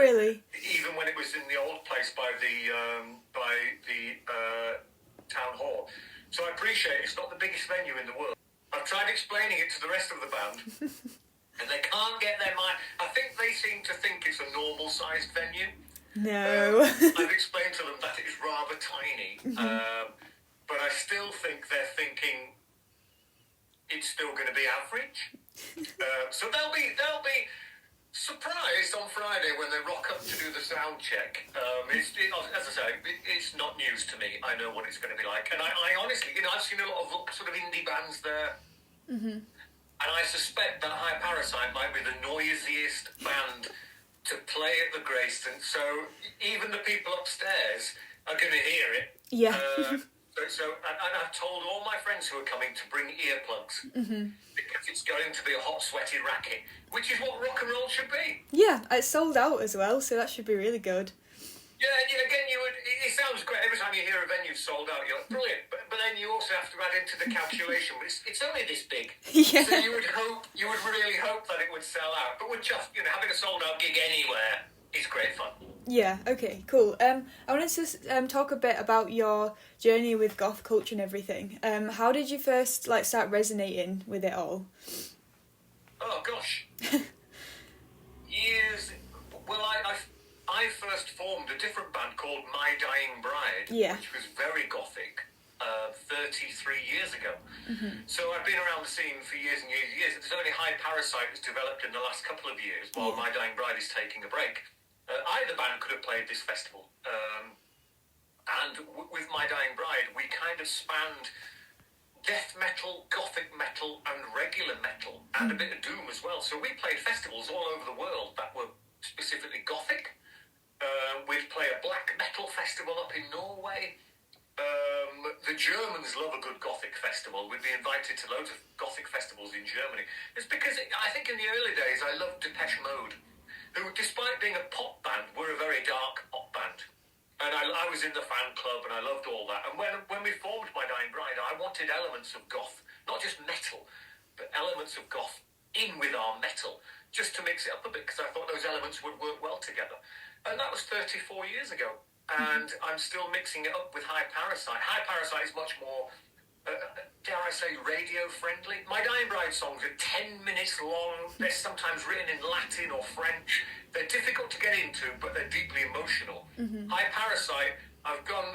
really? Even when it was in the old place by the town hall. So I appreciate it's not the biggest venue in the world. I've tried explaining it to the rest of the band, and they can't get their mind. I think they seem to think it's a normal-sized venue. No. I've explained to them that it is rather tiny, but I still think they're thinking it's still going to be average. So they'll be surprised on Friday when they rock up to do the sound check. As I say, it's not news to me. I know what it's going to be like. And I honestly, I've seen a lot of sort of indie bands there. Mm-hmm. And I suspect that High Parasite might be the noisiest band to play at the Grayston. So even the people upstairs are going to hear it. Yeah. And I've told all my friends who are coming to bring earplugs because it's going to be a hot, sweaty racket, which is what rock and roll should be. Yeah, it's sold out as well, so that should be really good. Yeah, again, it sounds great. Every time you hear a venue sold out, you're like, brilliant. But then you also have to add into the calculation, but it's only this big. Yeah. So you would really hope that it would sell out. But with just, having a sold out gig anywhere is great fun. Yeah, okay, cool. I wanted to talk a bit about your journey with goth culture and everything. How did you first start resonating with it all? Oh gosh. Years. Well, I first formed a different band called My Dying Bride, which was very gothic, 33 years ago. Mm-hmm. So I've been around the scene for years and years and years. It's only High Parasite that's developed in the last couple of years, while My Dying Bride is taking a break. Either band could have played this festival. And with My Dying Bride, we kind of spanned death metal, gothic metal, and regular metal, and a bit of doom as well. So we played festivals all over the world that were specifically gothic. We'd play a black metal festival up in Norway. The Germans love a good gothic festival. We'd be invited to loads of gothic festivals in Germany. It's because I think in the early days I loved Depeche Mode, who, despite being a pop band, were a very dark pop band. And I was in the fan club and I loved all that. And when we formed My Dying Bride, I wanted elements of goth, not just metal, but elements of goth in with our metal, just to mix it up a bit, because I thought those elements would work well together. And that was 34 years ago. And I'm still mixing it up with High Parasite. High Parasite is much more, dare I say, radio-friendly. My Dying Bride songs are 10 minutes long. They're sometimes written in Latin or French. They're difficult to get into, but they're deeply emotional. Mm-hmm. High Parasite, I've gone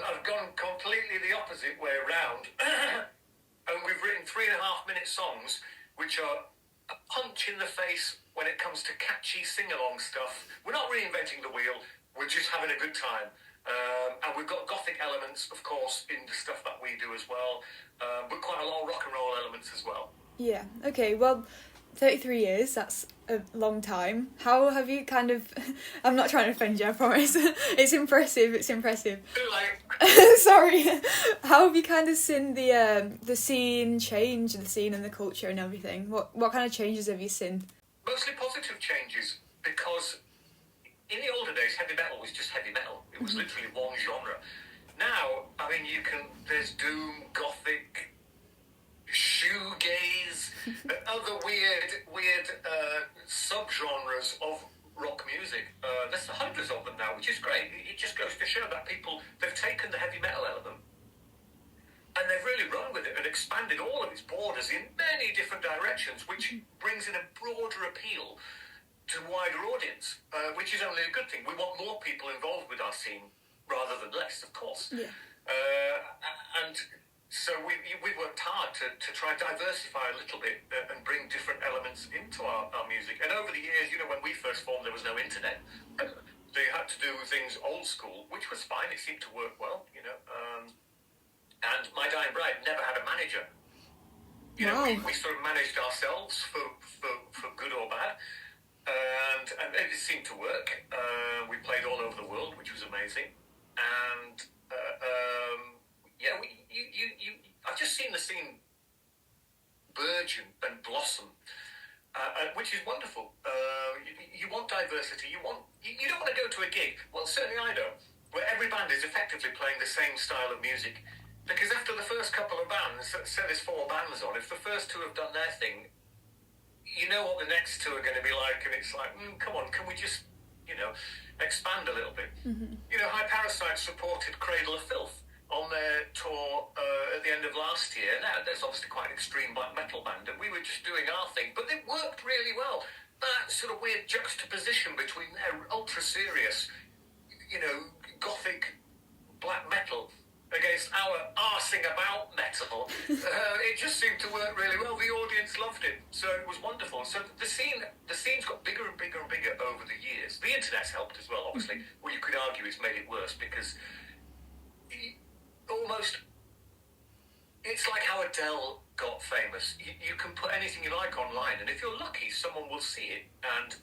completely the opposite way around. And we've written 3.5-minute songs, which are a punch in the face when it comes to catchy sing-along stuff. We're not reinventing the wheel. We're just having a good time. And we've got gothic elements, of course, in the stuff that we do as well, but quite a lot of rock and roll elements as well. Yeah, okay, well, 33 years, that's a long time. How have you kind of... I'm not trying to offend you, I promise. It's impressive. Too late. Sorry. How have you kind of seen the scene change, the scene and the culture and everything? What kind of changes have you seen? Mostly positive changes, because in the older days, heavy metal was just heavy metal. It was literally one genre. Now, I mean, there's doom, gothic, shoegaze, and other weird subgenres of rock music. There's hundreds of them now, which is great. It just goes to show that they've taken the heavy metal element and they've really run with it and expanded all of its borders in many different directions, which brings in a broader appeal to a wider audience, which is only a good thing. We want more people involved with our scene rather than less, of course. Yeah. And so we worked hard to try and diversify a little bit and bring different elements into our music. And over the years, when we first formed, there was no internet. So you had to do things old school, which was fine. It seemed to work well, And My Dying Bride never had a manager. Wow. We sort of managed ourselves for good or bad. And it seemed to work. We played all over the world, which was amazing. And I've just seen the scene burgeon and blossom, which is wonderful. You want diversity. You don't want to go to a gig. Well, certainly I don't, where every band is effectively playing the same style of music. Because after the first couple of bands, say there's 4 bands on, if the first 2 have done their thing, you know what the next 2 are going to be like, and it's like, come on, can we just expand a little bit. High Parasite supported Cradle of Filth on their tour at the end of last year. Now, that's obviously quite an extreme black metal band, and we were just doing our thing, but it worked really well. That sort of weird juxtaposition between their ultra-serious, gothic black metal against our arsing about metal, it just seemed to work really well. The audience loved it, so it was wonderful. So the scene's got bigger and bigger and bigger over the years. The internet's helped as well, obviously. Well, you could argue it's made it worse because it's like how Adele got famous. You can put anything you like online, and if you're lucky, someone will see it, and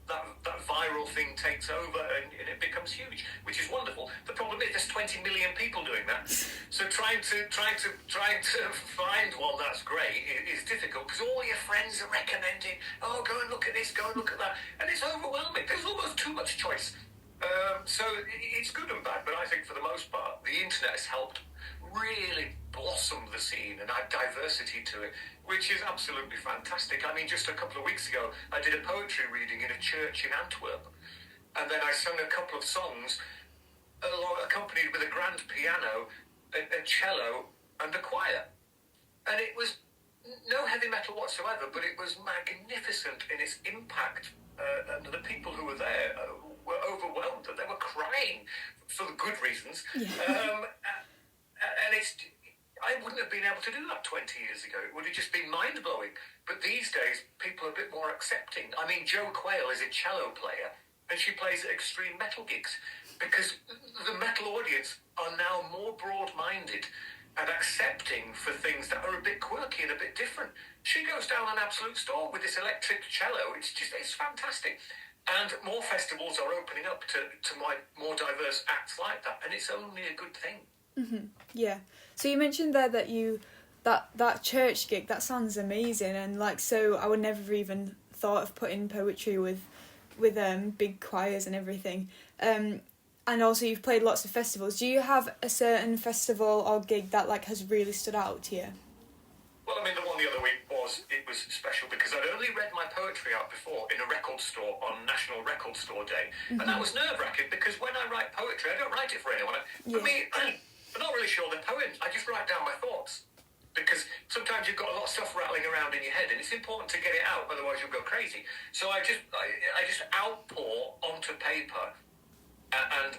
that viral thing takes over, and it becomes huge, which is wonderful. The problem is there's 20 million people doing that, so trying to find one that's great is difficult because all your friends are recommending, oh, go and look at this, go and look at that, and it's overwhelming. There's almost too much choice. So it's good and bad, but I think for the most part, the internet has helped really blossom the scene and add diversity to it, which is absolutely fantastic. I mean, just a couple of weeks ago, I did a poetry reading in a church in Antwerp, and then I sung a couple of songs accompanied with a grand piano, a cello, and a choir. And it was no heavy metal whatsoever, but it was magnificent in its impact, and the people who were there were overwhelmed, and they were crying for the good reasons. Yeah. And I wouldn't have been able to do that 20 years ago. It would have just been mind-blowing. But these days, people are a bit more accepting. I mean, Jo Quayle is a cello player, and she plays at extreme metal gigs because the metal audience are now more broad-minded and accepting for things that are a bit quirky and a bit different. She goes down an Absolute store with this electric cello. It's fantastic. And more festivals are opening up to more diverse acts like that, and it's only a good thing. Mm-hmm. Yeah. So you mentioned there that that church gig, that sounds amazing, and so I would never even thought of putting poetry with big choirs and everything. And also you've played lots of festivals. Do you have a certain festival or gig that has really stood out to you? Well, I mean, the one the other week was special because I'd only read my poetry out before in a record store on National Record Store Day. Mm-hmm. And that was nerve-wracking because when I write poetry, I don't write it for anyone. For me, I'm not really sure they're poems. I just write down my thoughts because sometimes you've got a lot of stuff rattling around in your head and it's important to get it out, otherwise you'll go crazy. So I just outpour onto paper and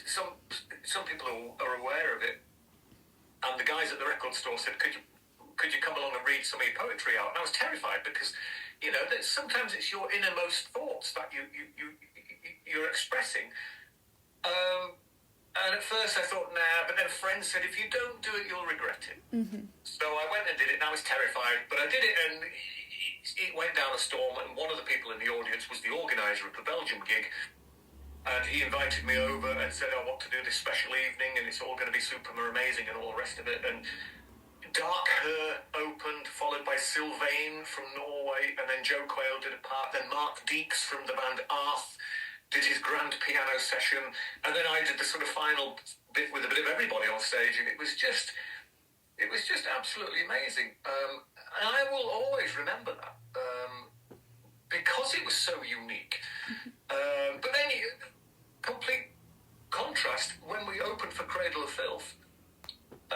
some people are aware of it. And the guys at the record store said, could you come along and read some of your poetry out? And I was terrified because, that sometimes it's your innermost thoughts that you're expressing. And at first I thought, nah, but then friends said, if you don't do it, you'll regret it. Mm-hmm. So I went and did it, and I was terrified, but I did it, and it went down a storm, and one of the people in the audience was the organiser of the Belgium gig, and he invited me over and said, I want to do this special evening, and it's all going to be super amazing and all the rest of it, and Dark Her opened, followed by Sylvain from Norway, and then Jo Quayle did a part, then Mark Deeks from the band Arth did his grand piano session, and then I did the sort of final bit with a bit of everybody on stage, and it was just absolutely amazing. And I will always remember that because it was so unique. But then, complete contrast, when we opened for Cradle of Filth,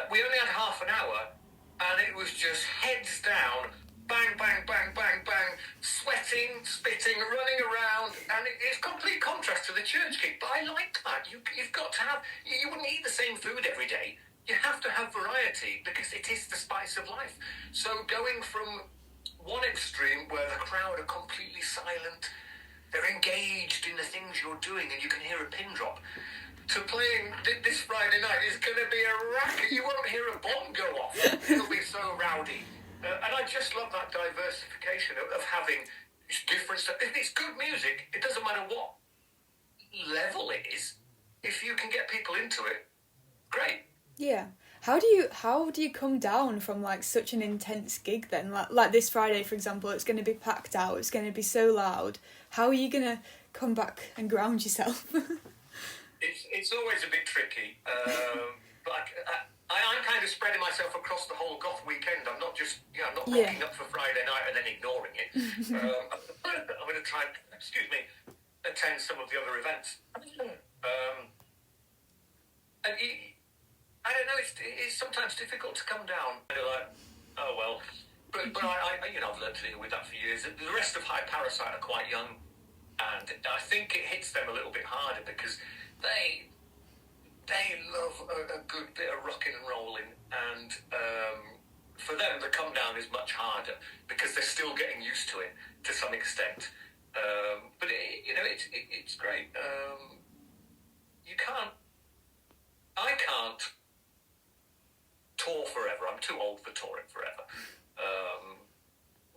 we only had half an hour, and it was just heads down, bang, bang, bang, bang, bang, sweating, spitting, running around, and it's complete contrast to the church gig. But I like that. You've got to have. You wouldn't eat the same food every day. You have to have variety because it is the spice of life. So going from one extreme where the crowd are completely silent, they're engaged in the things you're doing, and you can hear a pin drop, to playing this Friday night is going to be a racket. You won't hear a bomb go off. It'll be so rowdy. And I just love that diversification of having different stuff. If it's good music, it doesn't matter what level it is. If you can get people into it, great. Yeah. How do you come down from such an intense gig then? Like this Friday, for example, it's going to be packed out. It's going to be so loud. How are you going to come back and ground yourself? It's always a bit tricky. But I'm kind of spreading myself across the whole Goth weekend. I'm not just, I'm not rocking up for Friday night and then ignoring it. I'm going to try and, attend some of the other events. And I don't know, it's sometimes difficult to come down and you're like, oh well. But I I've learned to deal with that for years. The rest of High Parasite are quite young, and I think it hits them a little bit harder because they love a good bit of rocking and rolling, and for them the come down is much harder because they're still getting used to it to some extent. But it's great. I can't tour forever. I'm too old for touring forever.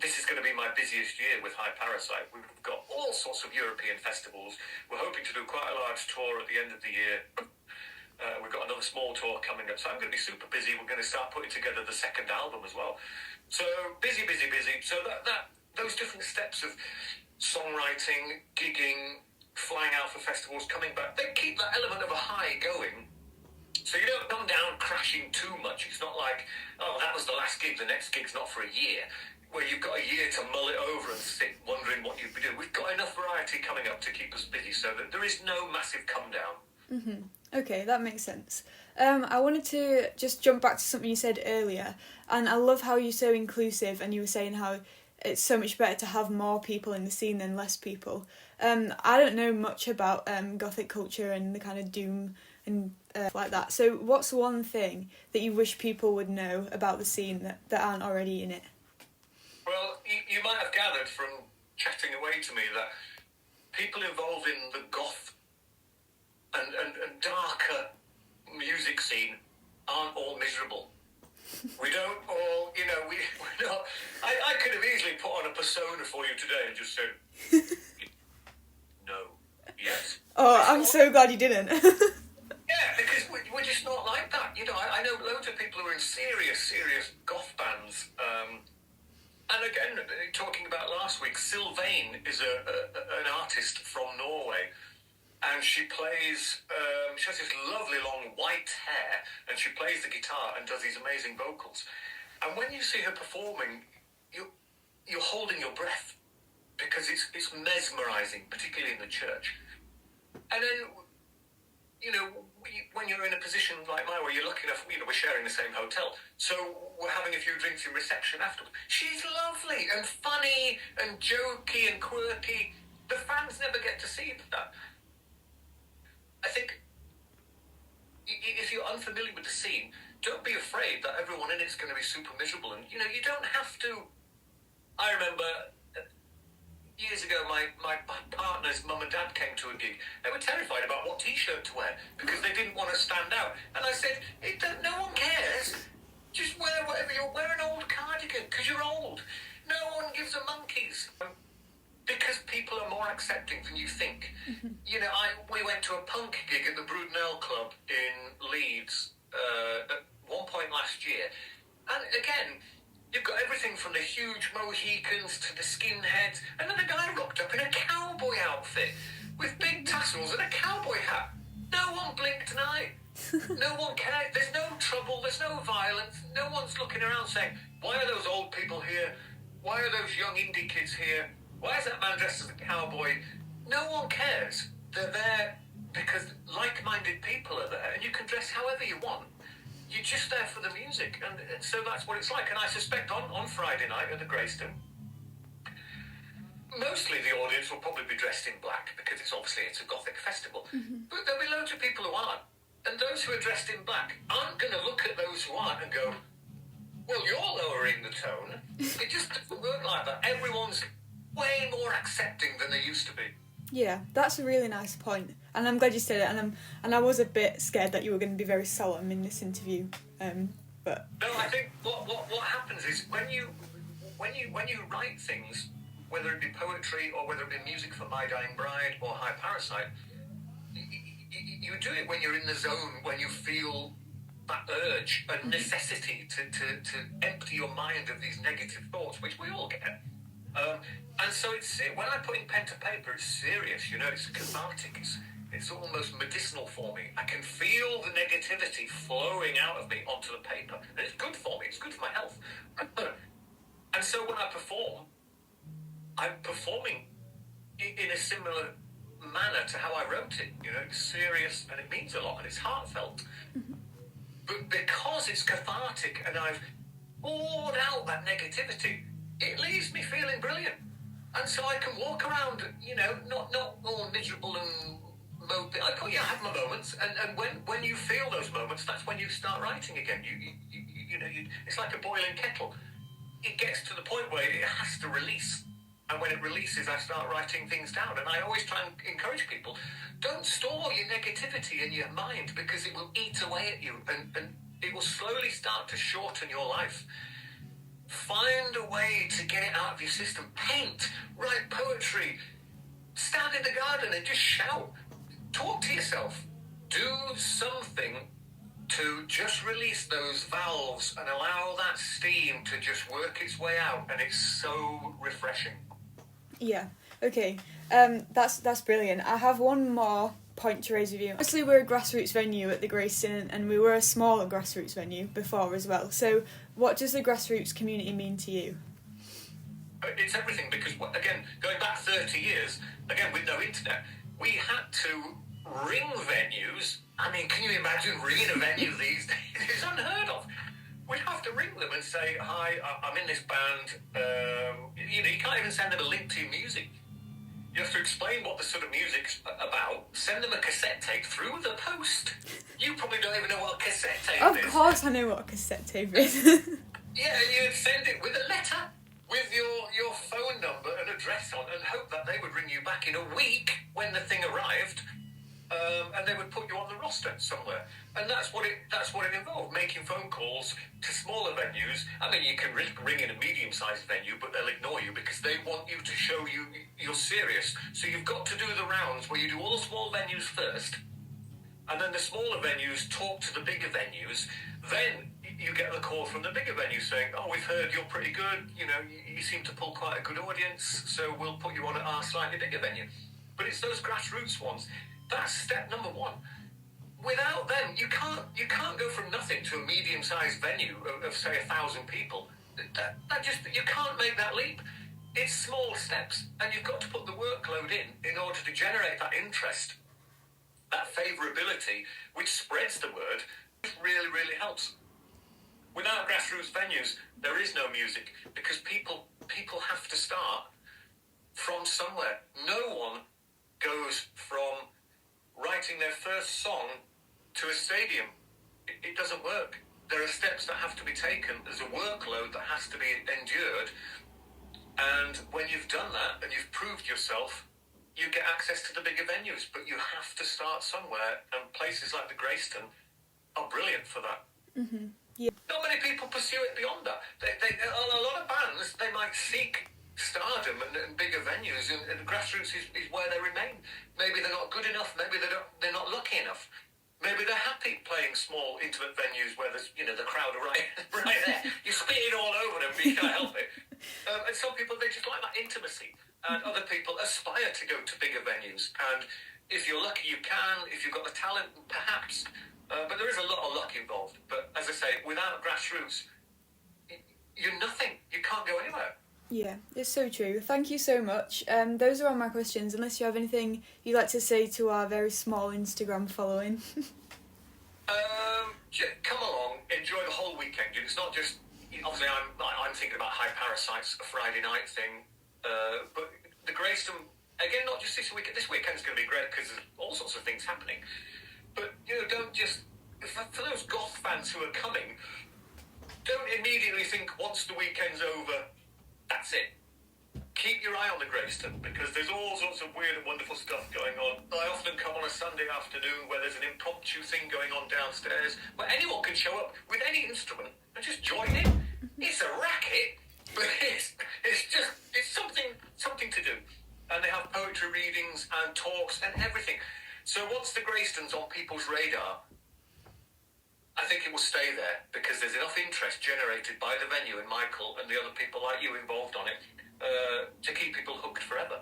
This is going to be my busiest year with High Parasite. We've got all sorts of European festivals. We're hoping to do quite a large tour at the end of the year. We've got another small tour coming up, so I'm going to be super busy. We're going to start putting together the second album as well. So busy. So that those different steps of songwriting, gigging, flying out for festivals, coming back, they keep that element of a high going. So you don't come down crashing too much. It's not like, oh, that was the last gig, the next gig's not for a year, where you've got a year to mull it over and sit wondering what you'd be doing. We've got enough variety coming up to keep us busy, so that there is no massive come down. Mm-hmm. Okay, that makes sense. I wanted to just jump back to something you said earlier, and I love how you're so inclusive, and you were saying how it's so much better to have more people in the scene than less people. I don't know much about Gothic culture and the kind of doom and like that. So what's one thing that you wish people would know about the scene that aren't already in it? Well, you might have gathered from chatting away to me that people involved in the goth and darker music scene aren't all miserable. We don't all, we're not... I could have easily put on a persona for you today and just said, no, yes. Oh, I'm so glad you didn't. Yeah, because we're just not like that. I know loads of people who are in serious goth bands. And again, talking about last week, Sylvain is an artist from Norway. And she plays, she has this lovely long white hair, and she plays the guitar and does these amazing vocals. And when you see her performing, you're holding your breath, because it's mesmerising, particularly in the church. And then, when you're in a position like mine where you're lucky enough, we're sharing the same hotel, so we're having a few drinks in reception afterwards. She's lovely and funny and jokey and quirky. The fans never get to see that. I think if you're unfamiliar with the scene, don't be afraid that everyone in it's going to be super miserable. And, you don't have to... I remember years ago, my partner's mum and dad came to a gig. They were terrified about what T-shirt to wear because they didn't want to stand out. And I said, no one cares. Just wear whatever wear an old cardigan because you're old. No one gives a monkeys. Because people are more accepting than you think. Mm-hmm. We went to a punk gig at the Brudenell Club in Leeds at one point last year. And again, you've got everything from the huge Mohicans to the skinheads. And then a guy rocked up in a cowboy outfit with big tassels and a cowboy hat. No one blinked an eye. No one cared. There's no trouble. There's no violence. No one's looking around saying, why are those old people here? Why are those young indie kids here? Why is that man dressed as a cowboy? No one cares. They're there because like-minded people are there, and you can dress however you want. You're just there for the music, and so that's what it's like. And I suspect on Friday night at the Grayston, mostly the audience will probably be dressed in black because it's a Gothic festival. Mm-hmm. But there'll be loads of people who aren't. And those who are dressed in black aren't going to look at those who aren't and go, well, you're lowering the tone. It just doesn't work like that. Everyone's way more accepting than they used to be. Yeah, that's a really nice point, and I'm glad you said it. And I was a bit scared that you were going to be very solemn in this interview, but no, I think what happens is when you write things, whether it be poetry or whether it be music for My Dying Bride or High Parasite, you do it when you're in the zone, when you feel that urge and necessity to empty your mind of these negative thoughts, which we all get. And so when I put in pen to paper, it's serious, it's cathartic, it's almost medicinal for me. I can feel the negativity flowing out of me onto the paper, and it's good for me, it's good for my health. And so when I perform, I'm performing in a similar manner to how I wrote it. You know, it's serious and it means a lot and it's heartfelt. But because it's cathartic and I've poured out that negativity, it leaves me feeling brilliant. And so I can walk around, you know, not all miserable and mopey. I have my moments, and when you feel those moments, that's when you start writing again. You know, it's like a boiling kettle. It gets to the point where it has to release. And when it releases, I start writing things down. And I always try and encourage people, don't store your negativity in your mind, because it will eat away at you and it will slowly start to shorten your life. Find a way to get it out of your system. Paint, write poetry, stand in the garden and just shout. Talk to yourself. Do something to just release those valves and allow that steam to just work its way out. And it's so refreshing. Yeah, okay. That's brilliant. I have one more point to raise with you. Obviously, we're a grassroots venue at the Grayston, and we were a smaller grassroots venue before as well. So what does the grassroots community mean to you? It's everything, because, again, going back 30 years, again, with no internet, we had to ring venues. I mean, can you imagine ringing a venue these days? It's unheard of. We'd have to ring them and say, hi, I'm in this band. You know, you can't even send them a link to your music. You have to explain what the sort of music's about, send them a cassette tape through the post. You probably don't even know what a cassette tape is. Of course I know what a cassette tape is. Yeah, you'd send it with a letter, with your phone number and address on, and hope that they would ring you back in a week when the thing arrived, and they would put you on the roster somewhere. And that's what it involved, making phone calls to smaller venues. I mean, you can ring in a medium-sized venue, but they'll ignore you because they want you to show you're serious. So you've got to do the rounds where you do all the small venues first, and then the smaller venues talk to the bigger venues. Then you get the call from the bigger venue saying, oh, we've heard you're pretty good, you know, you seem to pull quite a good audience, so we'll put you on at our slightly bigger venue. But it's those grassroots ones. That's step number one. Without them, you can't go from nothing to a medium-sized venue of say 1,000 people. That just, you can't make that leap. It's small steps, and you've got to put the workload in order to generate that interest, that favourability, which spreads the word. It really, really helps. Without grassroots venues, there is no music, because people have to start from somewhere. No one goes from writing their first song to a stadium. It doesn't work. There are steps that have to be taken. There's a workload that has to be endured. And when you've done that and you've proved yourself, you get access to the bigger venues. But you have to start somewhere, and places like the Grayston are brilliant for that. Mm-hmm. Yeah. Not many people pursue it beyond that. A lot of bands, they might seek stardom and bigger venues, and grassroots is where they remain. Maybe they're not good enough, maybe they're not lucky enough. Maybe they're happy playing small, intimate venues where there's, you know, the crowd are right there. You're spitting all over them, but you can't help it. And some people, they just like that intimacy. And other people aspire to go to bigger venues. And if you're lucky, you can. If you've got the talent, perhaps. But there is a lot of luck involved. But as I say, without grassroots, you're nothing. You can't go anywhere. Yeah, it's so true. Thank you so much. Those are all my questions, unless you have anything you'd like to say to our very small Instagram following. Come along, enjoy the whole weekend. It's not just, obviously I'm thinking about High Parasite's a Friday night thing, but the Grayston, again, not just this weekend. This weekend's going to be great because there's all sorts of things happening. But, you know, don't just, for those Goth fans who are coming, don't immediately think once the weekend's over, that's it. Keep your eye on the Grayston, because there's all sorts of weird and wonderful stuff going on. I often come on a Sunday afternoon where there's an impromptu thing going on downstairs, where anyone can show up with any instrument and just join in. It's a racket, but it's something to do. And they have poetry readings and talks and everything. So once the Grayston's on people's radar, I think it will stay there, because there's enough interest generated by the venue and Michael and the other people like you involved on it to keep people hooked forever.